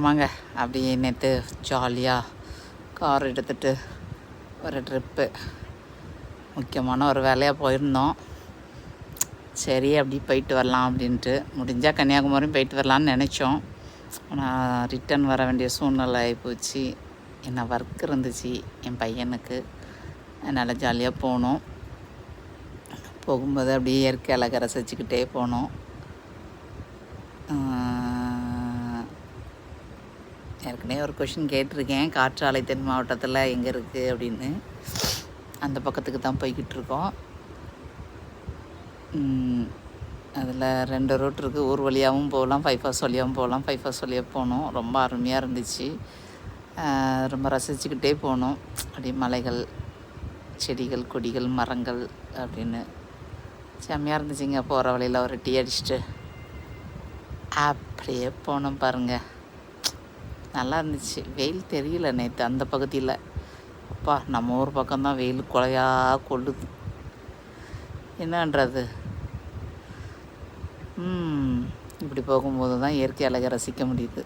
ஆமாங்க, அப்படியே நேற்று ஜாலியாக கார் எடுத்துகிட்டு ஒரு ட்ரிப்பு முக்கியமான ஒரு வேலையாக போயிருந்தோம். சரி அப்படி போயிட்டு வரலாம் அப்படின்ட்டு முடிஞ்சால் கன்னியாகுமரியும் போயிட்டு வரலான்னு நினச்சோம். ஆனால் ரிட்டன் வர வேண்டிய சூழ்நிலை ஆகிப்போச்சு. என்ன ஒர்க் இருந்துச்சு என் பையனுக்கு, அதனால் ஜாலியாக போனோம். போகும்போது அப்படியே இயற்கை அழகை ரசிச்சுக்கிட்டே போனோம். ஏற்கனவே ஒரு கொஷின் கேட்டிருக்கேன், காற்றாலை தென் மாவட்டத்தில் எங்கே இருக்குது அப்படின்னு. அந்த பக்கத்துக்கு தான் போய்கிட்டு இருக்கோம். அதில் 2 ரூட் இருக்குது. ஊர் வழியாகவும் போகலாம், பைபாஸ் வழியாகவும் போகலாம். பைபாஸ் வழியாக போனோம். ரொம்ப அருமையாக இருந்துச்சு. ரொம்ப ரசிச்சுக்கிட்டே போனோம். அப்படியே மலைகள், செடிகள், கொடிகள், மரங்கள் அப்படின்னு செம்மையாக இருந்துச்சுங்க. போகிற வழியில் ஒரு டீ அடிச்சுட்டு அப்படியே போனோம் பாருங்கள். நல்லா இருந்துச்சு. வெயில் தெரியல நேற்று அந்த பகுதியில். அப்பா, நம்ம ஊர் பக்கம்தான் வெயில் கொலையாக கொள்ளுது. என்னன்றது, இப்படி போகும்போது தான் இயற்கை அழகை ரசிக்க முடியுது.